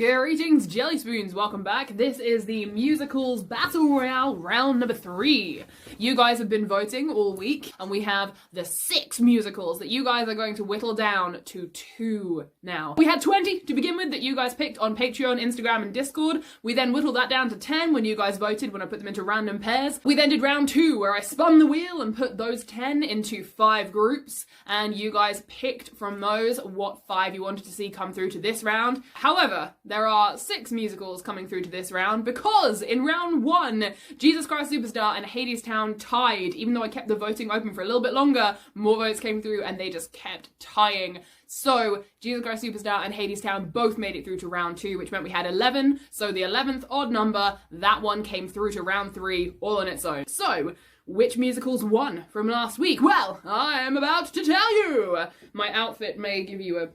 Greetings, Jellyspoons, welcome back. This is the Musicals Battle Royale round number 3. You guys have been voting all week, and we have the 6 musicals that you guys are going to whittle down to 2 now. We had 20 to begin with that you guys picked on Patreon, Instagram, and Discord. We then whittled that down to 10 when you guys voted, when I put them into random pairs. We then did round 2, where I spun the wheel and put those 10 into 5 groups, and you guys picked from those what 5 you wanted to see come through to this round. However, there are 6 musicals coming through to this round because in round 1, Jesus Christ Superstar and Hadestown tied. Even though I kept the voting open for a little bit longer, more votes came through and they just kept tying. So Jesus Christ Superstar and Hadestown both made it through to round 2, which meant we had 11. So the 11th odd number, that one came through to round 3 all on its own. So which musicals won from last week? Well, I am about to tell you. My outfit may give you a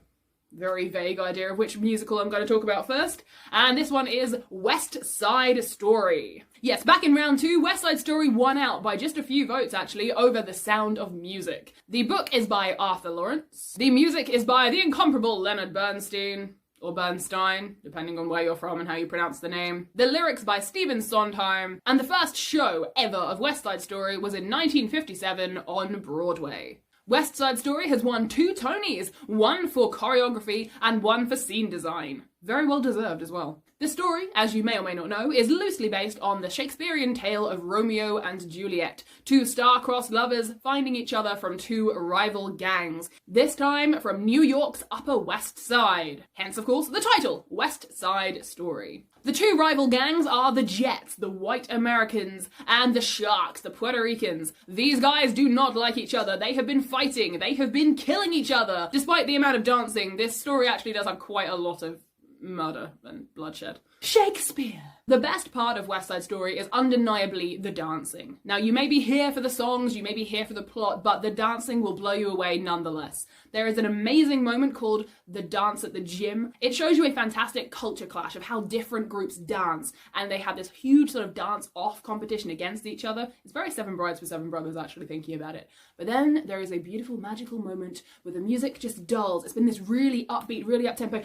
very vague idea of which musical I'm going to talk about first, and this one is West Side Story. Yes, back in round 2, West Side Story won out by just a few votes actually over The Sound of Music. The book is by Arthur Lawrence. The music is by the incomparable Leonard Bernstein, or Bernstein, depending on where you're from and how you pronounce the name. The lyrics by Stephen Sondheim, and the first show ever of West Side Story was in 1957 on Broadway. West Side Story has won 2 Tonys, one for choreography and one for scene design. Very well deserved as well. The story, as you may or may not know, is loosely based on the Shakespearean tale of Romeo and Juliet, 2 star-crossed lovers finding each other from 2 rival gangs, this time from New York's Upper West Side. Hence, of course, the title, West Side Story. The 2 rival gangs are the Jets, the white Americans, and the Sharks, the Puerto Ricans. These guys do not like each other. They have been fighting. They have been killing each other. Despite the amount of dancing, this story actually does have quite a lot of murder and bloodshed. Shakespeare! The best part of West Side Story is undeniably the dancing. Now, you may be here for the songs, you may be here for the plot, but the dancing will blow you away nonetheless. There is an amazing moment called The Dance at the Gym. It shows you a fantastic culture clash of how different groups dance, and they have this huge sort of dance-off competition against each other. It's very Seven Brides for Seven Brothers, actually, thinking about it. But then there is a beautiful, magical moment where the music just dulls. It's been this really upbeat, really up-tempo,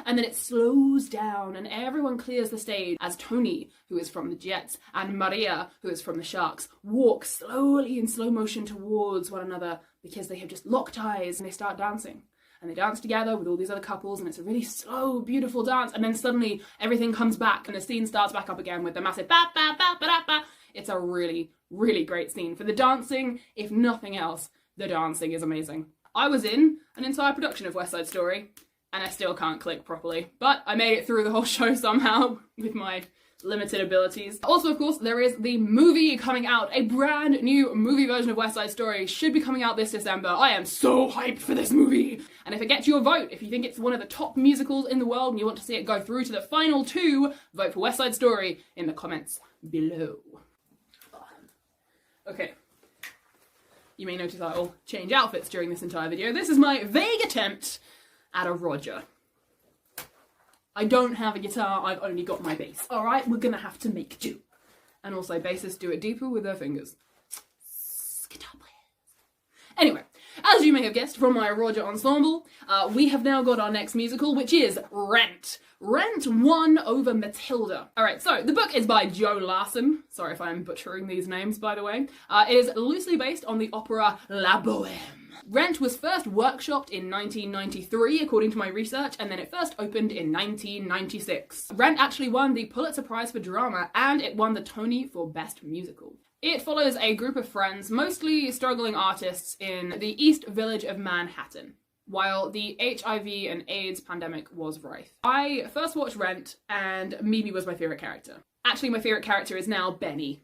and then it slows down and everyone clears the stage as Tony, who is from the Jets, and Maria, who is from the Sharks, walk slowly in slow motion towards one another because they have just locked eyes and they start dancing. And they dance together with all these other couples, and it's a really slow, beautiful dance, and then suddenly everything comes back and the scene starts back up again with the massive ba-ba-ba-ba-da-ba. It's a really, really great scene. For the dancing, if nothing else, the dancing is amazing. I was in an entire production of West Side Story, and I still can't click properly. But I made it through the whole show somehow with my limited abilities. Also, of course, there is the movie coming out. A brand new movie version of West Side Story should be coming out this December. I am so hyped for this movie. And if it gets your vote, if you think it's one of the top musicals in the world and you want to see it go through to the final 2, vote for West Side Story in the comments below. Okay. You may notice I'll change outfits during this entire video. This is my vague attempt at a Roger. I don't have a guitar, I've only got my bass. Alright, we're gonna have to make do. And also, bassists do it deeper with their fingers. Guitar players. Anyway, as you may have guessed from my Roger ensemble, we have now got our next musical, which is Rent. Rent won over Matilda. Alright, so the book is by Joe Larson. Sorry if I'm butchering these names, by the way. It is loosely based on the opera La Bohème. Rent was first workshopped in 1993, according to my research, and then it first opened in 1996. Rent actually won the Pulitzer Prize for Drama, and it won the Tony for Best Musical. It follows a group of friends, mostly struggling artists, in the East Village of Manhattan, while the HIV and AIDS pandemic was rife. I first watched Rent, and Mimi was my favourite character. Actually, my favourite character is now Benny.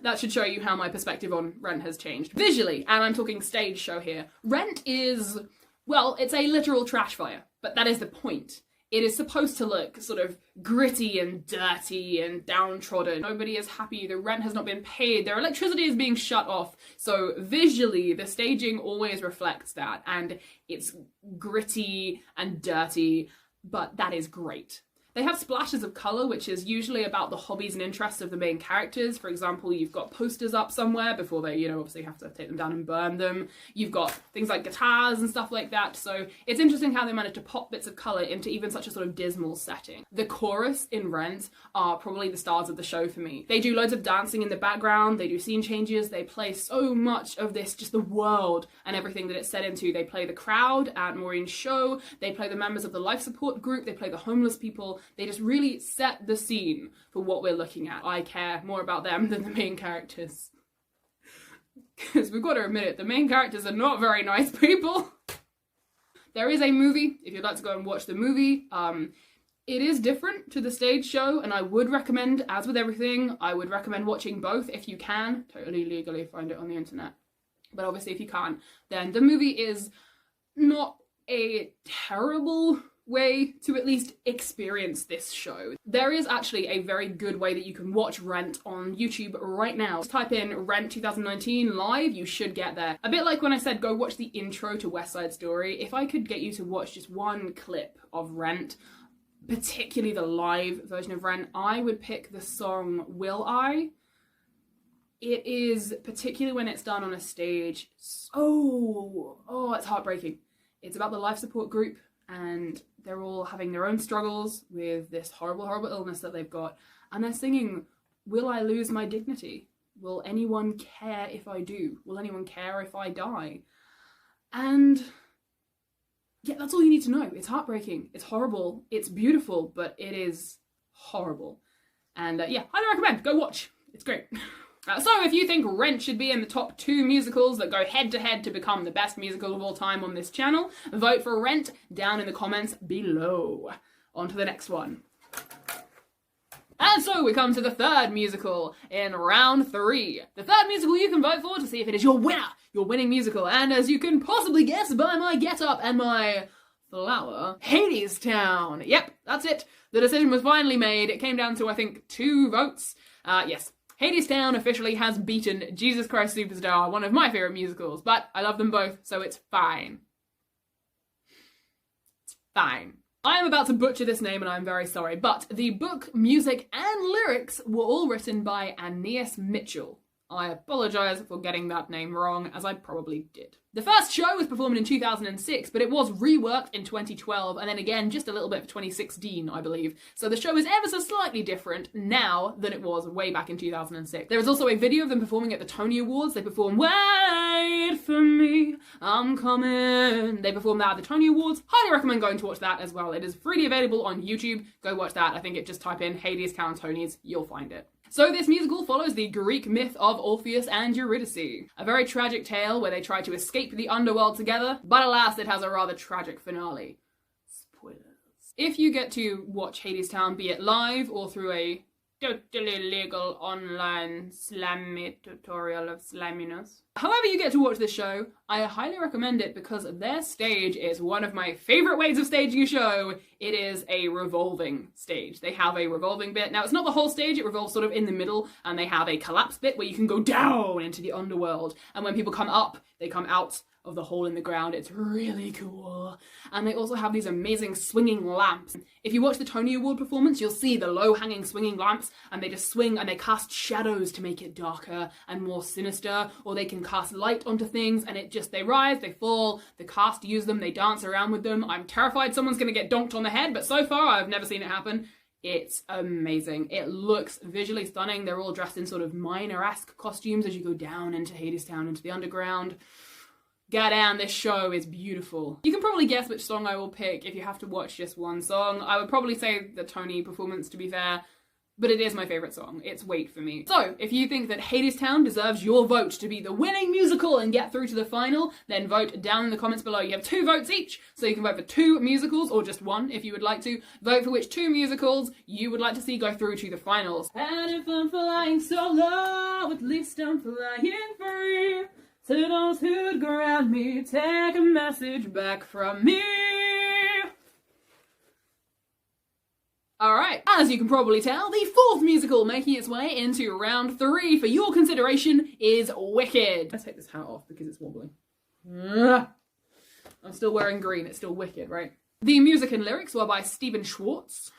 That should show you how my perspective on Rent has changed. Visually, and I'm talking stage show here, Rent is, well, it's a literal trash fire, but that is the point. It is supposed to look sort of gritty and dirty and downtrodden. Nobody is happy, the rent has not been paid, their electricity is being shut off. So visually, the staging always reflects that, and it's gritty and dirty, but that is great. They have splashes of colour, which is usually about the hobbies and interests of the main characters. For example, you've got posters up somewhere before they, you know, obviously have to take them down and burn them. You've got things like guitars and stuff like that. So it's interesting how they manage to pop bits of colour into even such a sort of dismal setting. The chorus in Rent are probably the stars of the show for me. They do loads of dancing in the background. They do scene changes. They play so much of this, just the world and everything that it's set into. They play the crowd at Maureen's show. They play the members of the life support group. They play the homeless people. They just really set the scene for what we're looking at. I care more about them than the main characters. Because we've got to admit it, the main characters are not very nice people. There is a movie, if you'd like to go and watch the movie. It is different to the stage show, and I would recommend, as with everything, I would recommend watching both if you can. Totally legally find it on the internet. But obviously if you can't, then the movie is not a terrible way to at least experience this show. There is actually a very good way that you can watch Rent on YouTube right now. Just type in Rent 2019 live, you should get there. A bit like when I said go watch the intro to West Side Story, if I could get you to watch just one clip of Rent, particularly the live version of Rent, I would pick the song Will I. It is, particularly when it's done on a stage, it's heartbreaking. It's about the life support group, and they're all having their own struggles with this horrible, horrible illness that they've got. And they're singing, will I lose my dignity? Will anyone care if I do? Will anyone care if I die? And yeah, that's all you need to know. It's heartbreaking. It's horrible. It's beautiful, but it is horrible. And yeah, highly recommend. Go watch. It's great. So if you think Rent should be in the top 2 musicals that go head to head to become the best musical of all time on this channel, vote for Rent down in the comments below. On to the next one. And so we come to the third musical in round 3. The third musical you can vote for to see if it is your winner, your winning musical. And as you can possibly guess by my get-up and my flower, Hadestown. Yep, that's it. The decision was finally made. It came down to, I think, 2 votes. Yes. Hadestown officially has beaten Jesus Christ Superstar, one of my favourite musicals, but I love them both, so it's fine. It's fine. I am about to butcher this name and I'm very sorry, but the book, music and lyrics were all written by Aeneas Mitchell. I apologise for getting that name wrong, as I probably did. The first show was performed in 2006, but it was reworked in 2012, and then again just a little bit for 2016, I believe. So the show is ever so slightly different now than it was way back in 2006. There is also a video of them performing at the Tony Awards. They perform Wait For Me, I'm Coming. They performed that at the Tony Awards. Highly recommend going to watch that as well. It is freely available on YouTube. Go watch that. I think just type in Hadestown Tonys, you'll find it. So this musical follows the Greek myth of Orpheus and Eurydice, a very tragic tale where they try to escape the underworld together, but alas it has a rather tragic finale. Spoilers. If you get to watch Hadestown, be it live or through a totally legal online slammy tutorial of slamminess. However you get to watch this show, I highly recommend it because their stage is one of my favourite ways of staging a show. It is a revolving stage. They have a revolving bit. Now, it's not the whole stage, it revolves sort of in the middle, and they have a collapse bit where you can go down into the underworld. And when people come up, they come out of the hole in the ground. It's really cool. And they also have these amazing swinging lamps. If you watch the Tony Award performance, you'll see the low-hanging swinging lamps, and they just swing and they cast shadows to make it darker and more sinister, or they can cast light onto things and they rise, they fall, the cast use them, they dance around with them. I'm terrified someone's gonna get donked on the head, but so far I've never seen it happen. It's amazing. It looks visually stunning. They're all dressed in sort of minor-esque costumes as you go down into Hadestown, into the underground. Get down, this show is beautiful. You can probably guess which song I will pick if you have to watch just one song. I would probably say the Tony performance, to be fair, but it is my favourite song. It's Wait For Me. So, if you think that Hadestown deserves your vote to be the winning musical and get through to the final, then vote down in the comments below. You have 2 votes each, so you can vote for 2 musicals, or just 1 if you would like to. Vote for which 2 musicals you would like to see go through to the finals. And if I'm flying solo, at least I'm flying free. To those who'd grant me, take a message back from me. Alright, as you can probably tell, the 4th musical making its way into round 3 for your consideration is Wicked. Let's take this hat off because it's wobbling. I'm still wearing green, it's still Wicked, right? The music and lyrics were by Stephen Schwartz.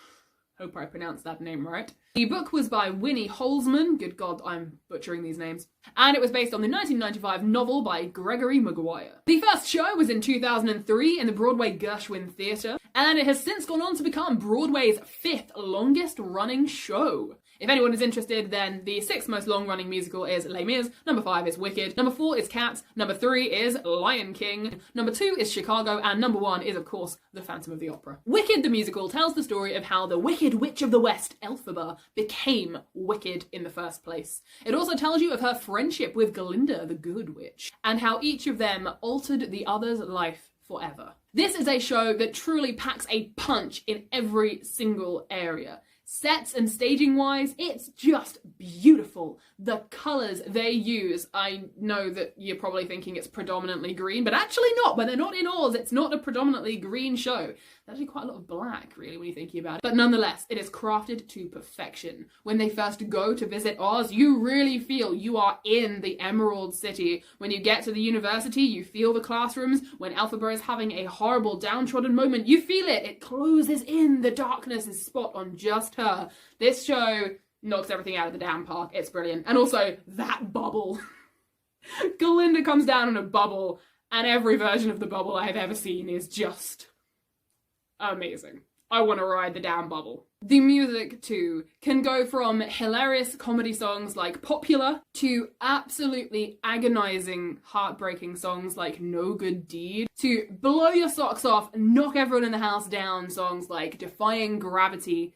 Hope I pronounced that name right. The book was by Winnie Holzman. Good God, I'm butchering these names. And it was based on the 1995 novel by Gregory Maguire. The first show was in 2003 in the Broadway Gershwin Theatre, and it has since gone on to become Broadway's 5th longest running show. If anyone is interested, then the 6th most long-running musical is Les Mis, number 5 is Wicked, number 4 is Cats, number 3 is Lion King, number 2 is Chicago, and number 1 is, of course, The Phantom of the Opera. Wicked the musical tells the story of how the Wicked Witch of the West, Elphaba, became wicked in the first place. It also tells you of her friendship with Glinda, the Good Witch, and how each of them altered the other's life forever. This is a show that truly packs a punch in every single area. Sets and staging wise, it's just beautiful. The colours they use, I know that you're probably thinking it's predominantly green, but actually not. When they're not in Oz, it's not a predominantly green show. There's actually quite a lot of black, really, when you're thinking about it. But nonetheless, it is crafted to perfection. When they first go to visit Oz, you really feel you are in the Emerald City. When you get to the university, you feel the classrooms. When Elphaba is having a horrible downtrodden moment, you feel it. It closes in. The darkness is spot on just her. This show knocks everything out of the damn park. It's brilliant. And also, that bubble. Glinda comes down in a bubble, and every version of the bubble I have ever seen is just amazing. I want to ride the damn bubble. The music, too, can go from hilarious comedy songs like Popular to absolutely agonising, heartbreaking songs like No Good Deed to blow your socks off, knock everyone in the house down songs like Defying Gravity.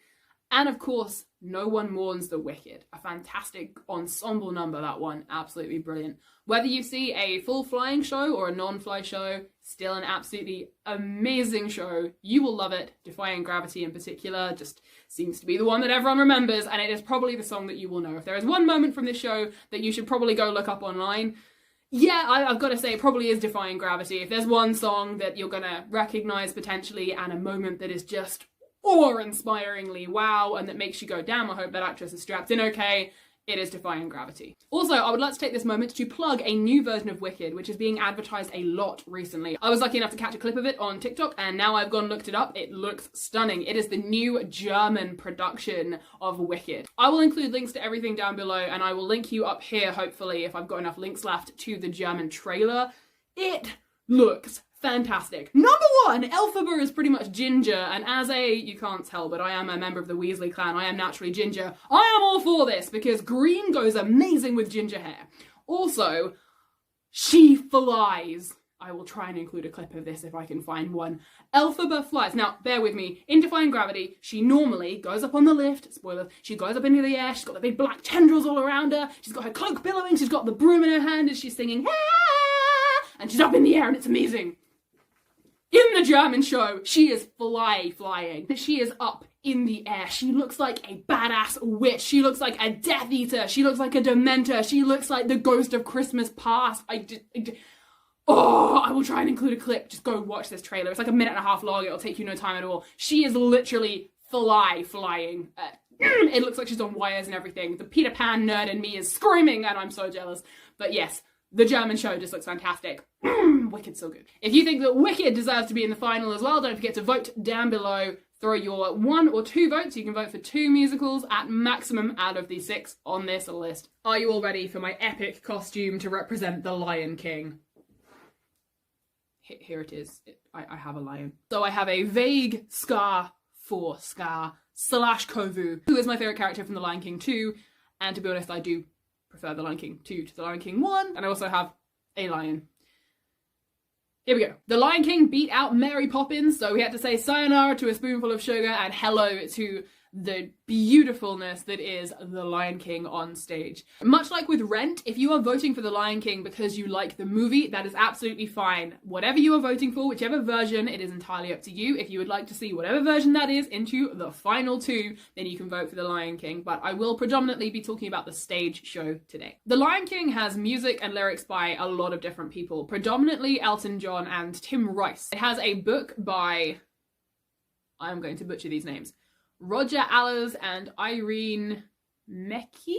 And of course, No One Mourns the Wicked. A fantastic ensemble number, that one. Absolutely brilliant. Whether you see a full flying show or a non-fly show, still an absolutely amazing show. You will love it. Defying Gravity in particular just seems to be the one that everyone remembers, and it is probably the song that you will know. If there is one moment from this show that you should probably go look up online, yeah, I've got to say it probably is Defying Gravity. If there's one song that you're going to recognise potentially and a moment that is just awe-inspiringly wow and that makes you go, damn, I hope that actress is strapped in okay, it is Defying Gravity. Also, I would like to take this moment to plug a new version of Wicked, which is being advertised a lot recently. I was lucky enough to catch a clip of it on TikTok, and now I've gone and looked it up. It looks stunning. It is the new German production of Wicked. I will include links to everything down below, and I will link you up here, hopefully, if I've got enough links left, to the German trailer. It looks fantastic. Number 1, Elphaba is pretty much ginger, and as you can't tell, but I am a member of the Weasley clan, I am naturally ginger. I am all for this, because green goes amazing with ginger hair. Also, she flies. I will try and include a clip of this if I can find one. Elphaba flies. Now, bear with me. In Defying Gravity, she normally goes up on the lift. Spoilers. She goes up into the air. She's got the big black tendrils all around her. She's got her cloak billowing. She's got the broom in her hand and she's singing, and she's up in the air and it's amazing. In the German show, she is flying. She is up in the air. She looks like a badass witch. She looks like a Death Eater. She looks like a Dementor. She looks like the ghost of Christmas past. I will try and include a clip. Just go watch this trailer. It's like a minute and a half long. It'll take you no time at all. She is literally flying. It looks like she's on wires and everything. The Peter Pan nerd in me is screaming and I'm so jealous. But yes, the German show just looks fantastic. Wicked's so good. If you think that Wicked deserves to be in the final as well, don't forget to vote down below. Throw your 1 or 2 votes. You can vote for 2 musicals at maximum out of the 6 on this list. Are you all ready for my epic costume to represent the Lion King? Here it is. I have a lion. So I have a vague Scar for Scar / Kovu, who is my favourite character from The Lion King 2. And to be honest, I do prefer The Lion King 2 to The Lion King 1. And I also have a lion. Here we go. The Lion King beat out Mary Poppins, so we had to say sayonara to a spoonful of sugar and hello to the beautifulness that is The Lion King on stage. Much like with Rent, if you are voting for The Lion King because you like the movie, that is absolutely fine. Whatever you are voting for, whichever version, it is entirely up to you. If you would like to see whatever version that is into the final 2, then you can vote for The Lion King, but I will predominantly be talking about the stage show today. The Lion King has music and lyrics by a lot of different people, predominantly Elton John and Tim Rice. It has a book by, I'm going to butcher these names, Roger Allers and Irene Mecchi?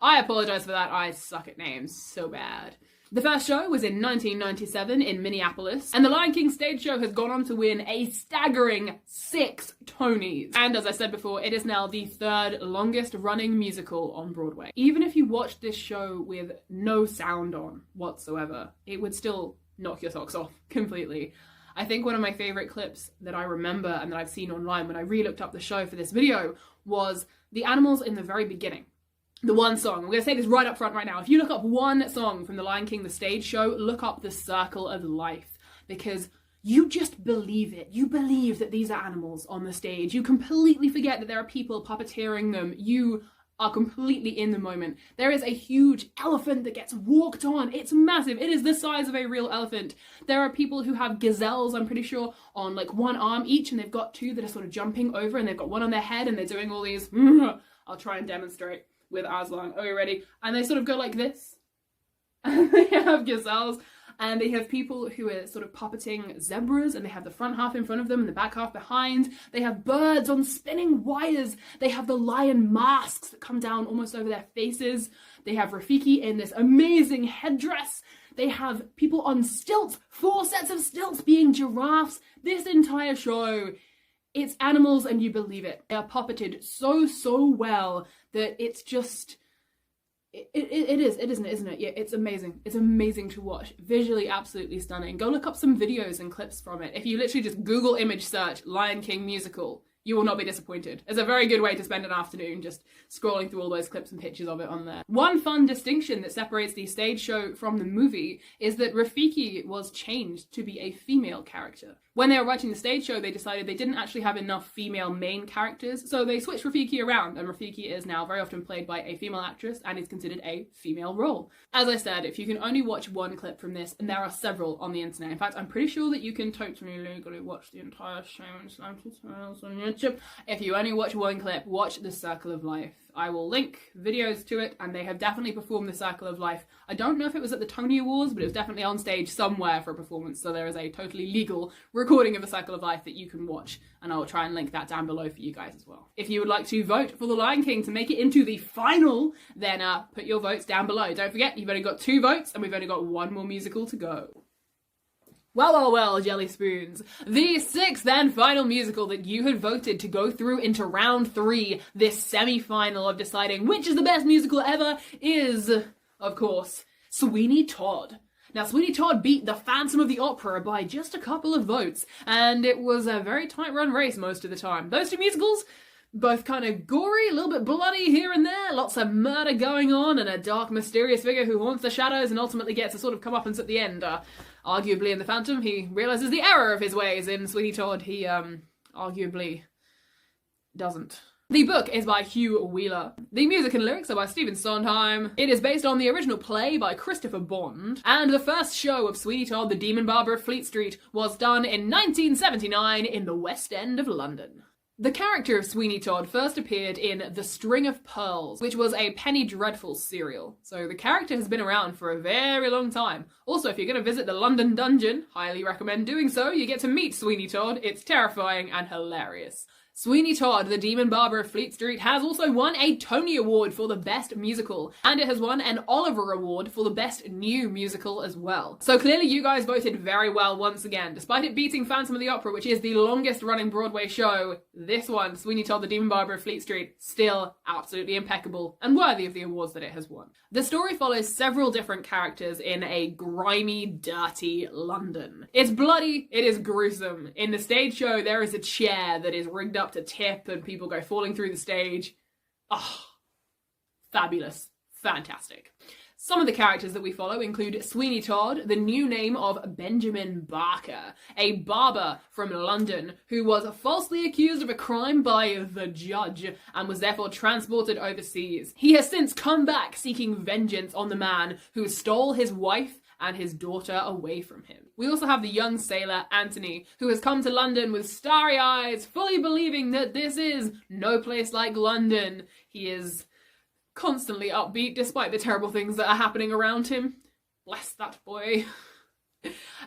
I apologise for that, I suck at names so bad. The first show was in 1997 in Minneapolis, and the Lion King stage show has gone on to win a staggering 6 Tonys. And as I said before, it is now the 3rd longest running musical on Broadway. Even if you watched this show with no sound on whatsoever, it would still knock your socks off completely. I think one of my favourite clips that I remember and that I've seen online when I re-looked up the show for this video was the animals in the very beginning. The one song, I'm going to say this right up front right now, if you look up one song from The Lion King, the stage show, look up The Circle of Life, because you just believe it. You believe that these are animals on the stage. You completely forget that there are people puppeteering them. You are completely in the moment. There is a huge elephant that gets walked on. It's massive. It is the size of a real elephant. There are people who have gazelles, I'm pretty sure, on like one arm each, and they've got 2 that are sort of jumping over, and they've got one on their head, and they're doing all these, I'll try and demonstrate with Aslan. Are you ready? And they sort of go like this. And they have gazelles, and they have people who are sort of puppeting zebras, and they have the front half in front of them and the back half behind. They have birds on spinning wires. They have the lion masks that come down almost over their faces. They have Rafiki in this amazing headdress. They have people on stilts, 4 sets of stilts being giraffes. This entire show, it's animals and you believe it. They are puppeted so well that it's just, isn't it? Yeah, it's amazing. It's amazing to watch. Visually absolutely stunning. Go look up some videos and clips from it. If you literally just Google image search Lion King musical, you will not be disappointed. It's a very good way to spend an afternoon just scrolling through all those clips and pictures of it on there. One fun distinction that separates the stage show from the movie is that Rafiki was changed to be a female character. When they were writing the stage show, they decided they didn't actually have enough female main characters, so they switched Rafiki around, and Rafiki is now very often played by a female actress and is considered a female role. As I said, if you can only watch one clip from this, and there are several on the internet, in fact, I'm pretty sure that you can totally legally watch the entire show on YouTube. If you only watch one clip, watch The Circle of Life. I will link videos to it, and they have definitely performed The Circle of Life. I don't know if it was at the Tony Awards, but it was definitely on stage somewhere for a performance, so there is a totally legal recording of The Circle of Life that you can watch, and I will try and link that down below for you guys as well. If you would like to vote for The Lion King to make it into the final, then put your votes down below. Don't forget, you've only got 2 votes, and we've only got 1 more musical to go. Well, Jellyspoons. The 6th and final musical that you had voted to go through into round 3, this semi-final of deciding which is the best musical ever, is, of course, Sweeney Todd. Now, Sweeney Todd beat The Phantom of the Opera by just a couple of votes, and it was a very tight-run race most of the time. Those 2 musicals, both kind of gory, a little bit bloody here and there, lots of murder going on, and a dark, mysterious figure who haunts the shadows and ultimately gets a sort of comeuppance at the end. Arguably in The Phantom, he realises the error of his ways. In Sweeney Todd, he, arguably doesn't. The book is by Hugh Wheeler. The music and lyrics are by Stephen Sondheim. It is based on the original play by Christopher Bond. And the first show of Sweeny Todd, the Demon Barber of Fleet Street, was done in 1979 in the West End of London. The character of Sweeney Todd first appeared in The String of Pearls, which was a Penny Dreadful serial. So the character has been around for a very long time. Also, if you're going to visit the London Dungeon, highly recommend doing so. You get to meet Sweeney Todd. It's terrifying and hilarious. Sweeney Todd, the Demon Barber of Fleet Street, has also won a Tony Award for the Best Musical, and it has won an Oliver Award for the Best New Musical as well. So clearly you guys voted very well once again. Despite it beating Phantom of the Opera, which is the longest running Broadway show, this one, Sweeney Todd, the Demon Barber of Fleet Street, still absolutely impeccable and worthy of the awards that it has won. The story follows several different characters in a grimy, dirty London. It's bloody, it is gruesome. In the stage show, there is a chair that is rigged up to tip and people go falling through the stage. Oh, fabulous. Fantastic. Some of the characters that we follow include Sweeney Todd, the new name of Benjamin Barker, a barber from London who was falsely accused of a crime by the judge and was therefore transported overseas. He has since come back seeking vengeance on the man who stole his wife and his daughter away from him. We also have the young sailor, Anthony, who has come to London with starry eyes, fully believing that this is no place like London. He is constantly upbeat despite the terrible things that are happening around him. Bless that boy.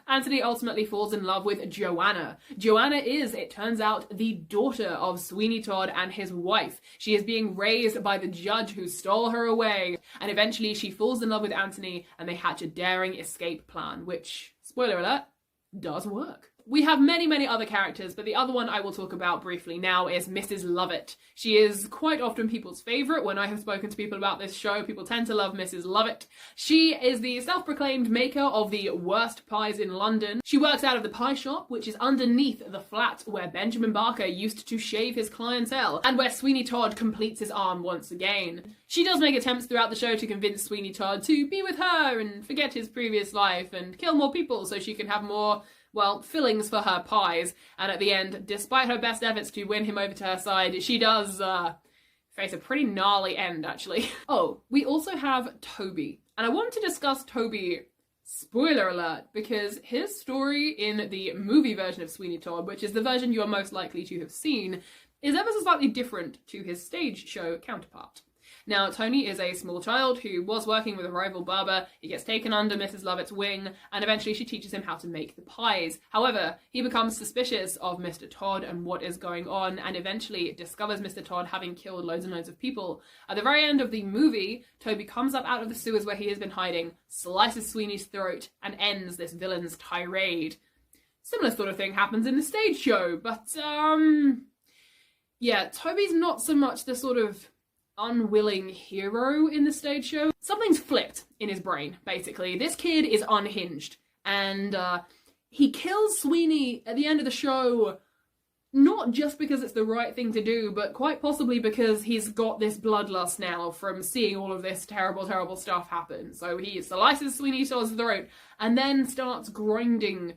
Anthony ultimately falls in love with Joanna. Joanna is, it turns out, the daughter of Sweeney Todd and his wife. She is being raised by the judge who stole her away, and eventually she falls in love with Anthony and they hatch a daring escape plan, which, spoiler alert, does work. We have many, many other characters, but the other one I will talk about briefly now is Mrs. Lovett. She is quite often people's favourite. When I have spoken to people about this show, people tend to love Mrs. Lovett. She is the self-proclaimed maker of the worst pies in London. She works out of the pie shop, which is underneath the flat where Benjamin Barker used to shave his clientele, and where Sweeney Todd completes his arm once again. She does make attempts throughout the show to convince Sweeney Todd to be with her and forget his previous life and kill more people so she can have more, well, fillings for her pies, and at the end, despite her best efforts to win him over to her side, she does, face a pretty gnarly end, actually. Oh, we also have Toby, and I want to discuss Toby, spoiler alert, because his story in the movie version of Sweeney Todd, which is the version you are most likely to have seen, is ever so slightly different to his stage show counterpart. Now, Tony is a small child who was working with a rival barber. He gets taken under Mrs. Lovett's wing, and eventually she teaches him how to make the pies. However, he becomes suspicious of Mr. Todd and what is going on, and eventually discovers Mr. Todd having killed loads and loads of people. At the very end of the movie, Toby comes up out of the sewers where he has been hiding, slices Sweeney's throat, and ends this villain's tirade. Similar sort of thing happens in the stage show, but, yeah, Toby's not so much the sort of unwilling hero in the stage show. Something's flipped in his brain, basically. This kid is unhinged, and he kills Sweeney at the end of the show, not just because it's the right thing to do, but quite possibly because he's got this bloodlust now from seeing all of this terrible, terrible stuff happen. So he slices Sweeney Todd's throat, and then starts grinding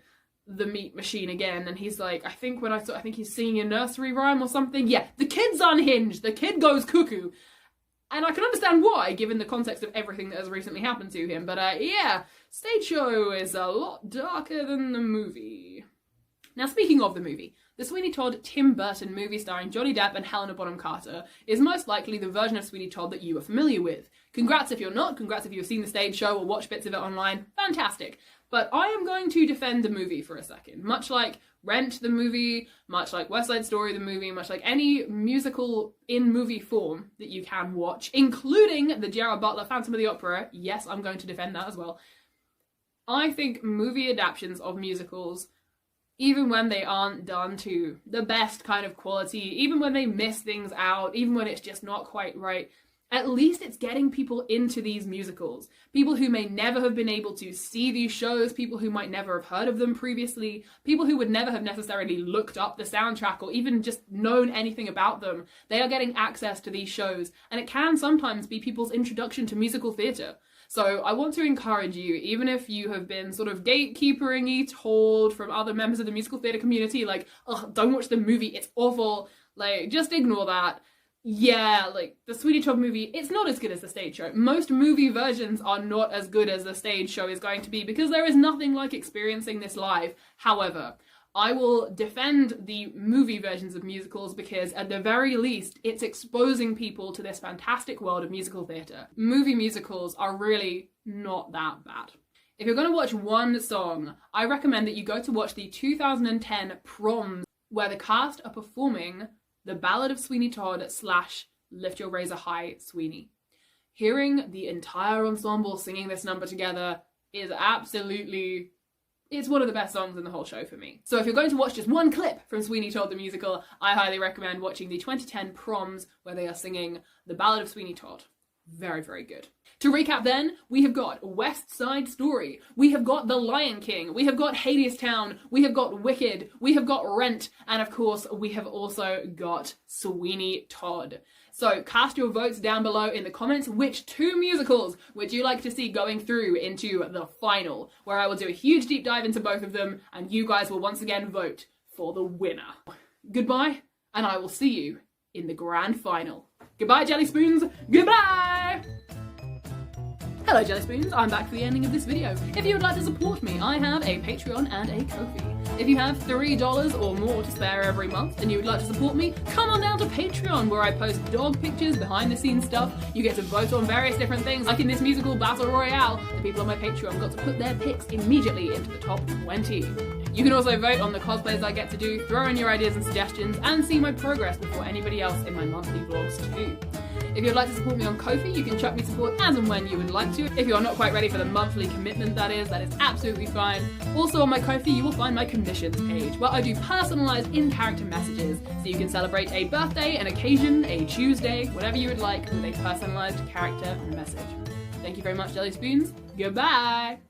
the meat machine again, and he's like, I think he's singing a nursery rhyme or something. Yeah, the kid's unhinged, the kid goes cuckoo, and I can understand why, given the context of everything that has recently happened to him, but yeah, stage show is a lot darker than the movie. Now, speaking of the movie, the Sweeney Todd Tim Burton movie starring Johnny Depp and Helena Bonham Carter is most likely the version of Sweeney Todd that you are familiar with. Congrats if you're not, congrats if you've seen the stage show or watched bits of it online, fantastic. But I am going to defend the movie for a second. Much like Rent the movie, much like West Side Story the movie, much like any musical in movie form that you can watch, including the Gerard Butler Phantom of the Opera, yes, I'm going to defend that as well. I think movie adaptions of musicals, even when they aren't done to the best kind of quality, even when they miss things out, even when it's just not quite right, at least it's getting people into these musicals. People who may never have been able to see these shows, people who might never have heard of them previously, people who would never have necessarily looked up the soundtrack or even just known anything about them. They are getting access to these shows, and it can sometimes be people's introduction to musical theatre. So I want to encourage you, even if you have been sort of gatekeepering-y told from other members of the musical theatre community, like, ugh, don't watch the movie, it's awful, like, just ignore that. Yeah, like, the Sweeney Todd movie, it's not as good as the stage show. Most movie versions are not as good as the stage show is going to be because there is nothing like experiencing this live. However, I will defend the movie versions of musicals because, at the very least, it's exposing people to this fantastic world of musical theatre. Movie musicals are really not that bad. If you're going to watch one song, I recommend that you go to watch the 2010 Proms, where the cast are performing The Ballad of Sweeney Todd / Lift Your Razor High, Sweeney. Hearing the entire ensemble singing this number together is absolutely... it's one of the best songs in the whole show for me. So if you're going to watch just one clip from Sweeney Todd the Musical, I highly recommend watching the 2010 Proms, where they are singing The Ballad of Sweeney Todd. Very, very good. To recap then, we have got West Side Story, we have got The Lion King, we have got Hadestown, we have got Wicked, we have got Rent, and of course we have also got Sweeney Todd. So cast your votes down below in the comments. Which two musicals would you like to see going through into the final, where I will do a huge deep dive into both of them, and you guys will once again vote for the winner. Goodbye, and I will see you in the grand final. Goodbye, Jellyspoons. Goodbye! Hello Jellyspoons, I'm back for the ending of this video. If you would like to support me, I have a Patreon and a Ko-fi. If you have $3 or more to spare every month and you would like to support me, come on down to Patreon where I post dog pictures, behind the scenes stuff. You get to vote on various different things, like in this musical Battle Royale. The people on my Patreon got to put their picks immediately into the top 20. You can also vote on the cosplays I get to do, throw in your ideas and suggestions, and see my progress before anybody else in my monthly vlogs too. If you'd like to support me on Ko-fi, you can chuck me support as and when you would like to. If you're not quite ready for the monthly commitment that is absolutely fine. Also on my Ko-fi you will find my conditions page, where I do personalised in-character messages, so you can celebrate a birthday, an occasion, a Tuesday, whatever you would like, with a personalised character message. Thank you very much, Jellyspoons. Goodbye!